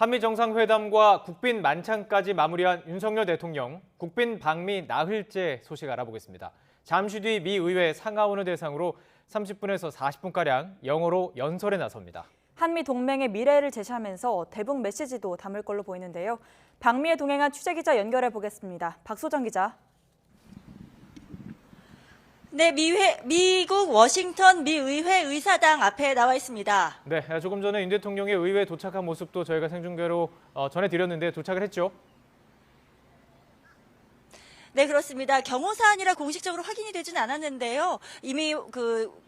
한미 정상회담과 국빈 만찬까지 마무리한 윤석열 대통령, 국빈 방미 나흘째 소식 알아보겠습니다. 잠시 뒤 미 의회 상하원을 대상으로 30분에서 40분가량 영어로 연설에 나섭니다. 한미 동맹의 미래를 제시하면서 대북 메시지도 담을 걸로 보이는데요. 방미에 동행한 취재기자 연결해 보겠습니다. 박소정 기자. 네, 미국 워싱턴 미의회 의사당 앞에 나와 있습니다. 네, 조금 전에 윤 대통령의 의회에 도착한 모습도 저희가 생중계로 전해드렸는데 도착을 했죠? 네, 그렇습니다. 경호 사안이라 공식적으로 확인이 되진 않았는데요. 이미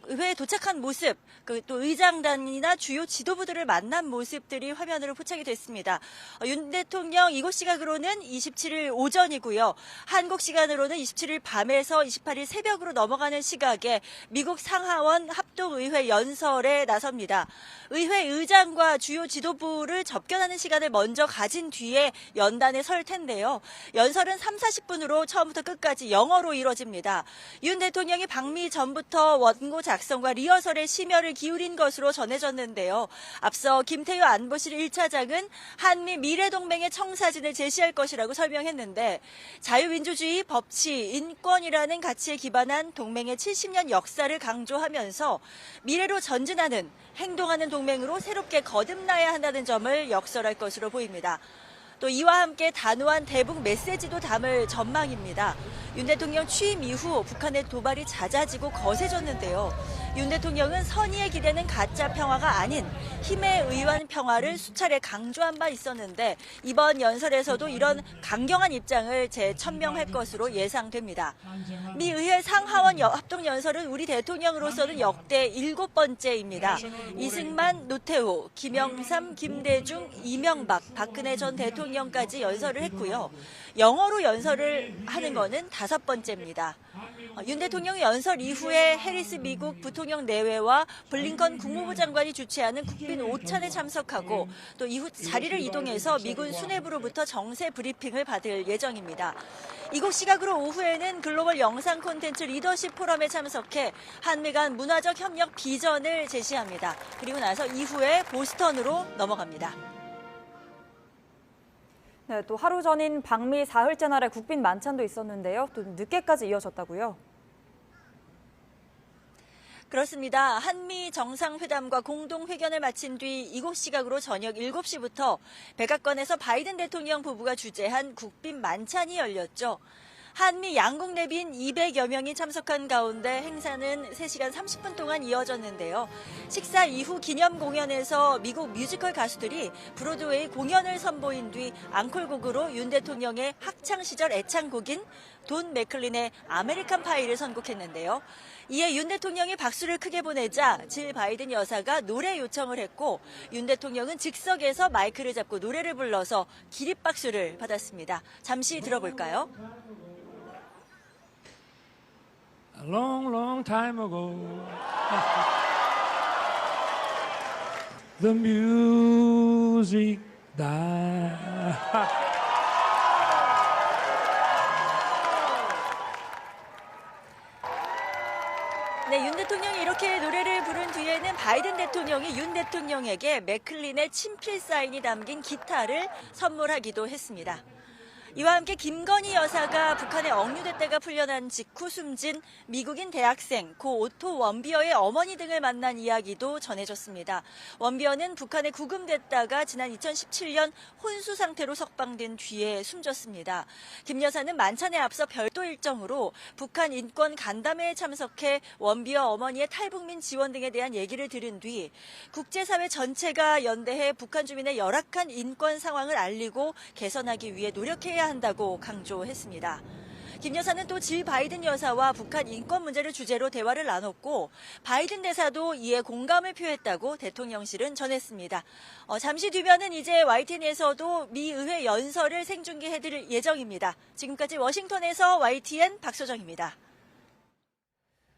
의회에 도착한 모습, 또 의장단이나 주요 지도부들을 만난 모습들이 화면으로 포착이 됐습니다. 윤 대통령 이곳 시각으로는 27일 오전이고요. 한국 시간으로는 27일 밤에서 28일 새벽으로 넘어가는 시각에 미국 상하원 합동의회 연설에 나섭니다. 의회 의장과 주요 지도부를 접견하는 시간을 먼저 가진 뒤에 연단에 설 텐데요. 연설은 3, 40분으로 처음부터 끝까지 영어로 이뤄집니다. 윤 대통령이 방미 전부터 원고 작성과 리허설에 심혈을 기울인 것으로 전해졌는데요. 앞서 김태효 안보실 1차장은 한미 미래동맹의 청사진을 제시할 것이라고 설명했는데 자유민주주의, 법치, 인권이라는 가치에 기반한 동맹의 70년 역사를 강조하면서 미래로 전진하는, 행동하는 동맹으로 새롭게 거듭나야 한다는 점을 역설할 것으로 보입니다. 또 이와 함께 단호한 대북 메시지도 담을 전망입니다. 윤 대통령 취임 이후 북한의 도발이 잦아지고 거세졌는데요. 윤 대통령은 선의에 기대는 가짜 평화가 아닌 힘에 의한 평화를 수차례 강조한 바 있었는데 이번 연설에서도 이런 강경한 입장을 재천명할 것으로 예상됩니다. 미 의회 상하원 합동연설은 우리 대통령으로서는 역대 7번째입니다. 이승만, 노태우, 김영삼, 김대중, 이명박, 박근혜 전 대통령까지 연설을 했고요. 영어로 연설을 하는 것은 5번째입니다. 윤 대통령 연설 이후에 해리스 미국 부통령 내외와 블링컨 국무부 장관이 주최하는 국빈 오찬에 참석하고 또 이후 자리를 이동해서 미군 수뇌부로부터 정세 브리핑을 받을 예정입니다. 이곳 시각으로 오후에는 글로벌 영상 콘텐츠 리더십 포럼에 참석해 한미 간 문화적 협력 비전을 제시합니다. 그리고 나서 이후에 보스턴으로 넘어갑니다. 네, 또 하루 전인 방미 사흘째 날의 국빈 만찬도 있었는데요. 또 늦게까지 이어졌다고요? 그렇습니다. 한미 정상회담과 공동회견을 마친 뒤 이곳 시각으로 저녁 7시부터 백악관에서 바이든 대통령 부부가 주재한 국빈 만찬이 열렸죠. 한미 양국 내빈 200여 명이 참석한 가운데 행사는 3시간 30분 동안 이어졌는데요. 식사 이후 기념 공연에서 미국 뮤지컬 가수들이 브로드웨이 공연을 선보인 뒤 앙콜곡으로 윤 대통령의 학창시절 애창곡인 돈 맥클린의 아메리칸 파이를 선곡했는데요. 이에 윤 대통령이 박수를 크게 보내자 질 바이든 여사가 노래 요청을 했고 윤 대통령은 즉석에서 마이크를 잡고 노래를 불러서 기립박수를 받았습니다. 잠시 들어볼까요? A long, long time ago, the music died. 네, 윤 대통령이 이렇게 노래를 부른 뒤에는 바이든 대통령이 윤 대통령에게 맥클린의 친필 사인이 담긴 기타를 선물하기도 했습니다. 이와 함께 김건희 여사가 북한에 억류됐다가 풀려난 직후 숨진 미국인 대학생 고 오토 원비어의 어머니 등을 만난 이야기도 전해졌습니다. 원비어는 북한에 구금됐다가 지난 2017년 혼수 상태로 석방된 뒤에 숨졌습니다. 김 여사는 만찬에 앞서 별도 일정으로 북한 인권 간담회에 참석해 원비어 어머니의 탈북민 지원 등에 대한 얘기를 들은 뒤 국제사회 전체가 연대해 북한 주민의 열악한 인권 상황을 알리고 개선하기 위해 노력해야 한다고 강조했습니다. 김 여사는 또 질 바이든 여사와 북한 인권 문제를 주제로 대화를 나눴고 바이든 대사도 이에 공감을 표했다고 대통령실은 전했습니다. 잠시 뒤면은 이제 YTN에서도 미 의회 연설을 생중계해드릴 예정입니다. 지금까지 워싱턴에서 YTN 박소정입니다.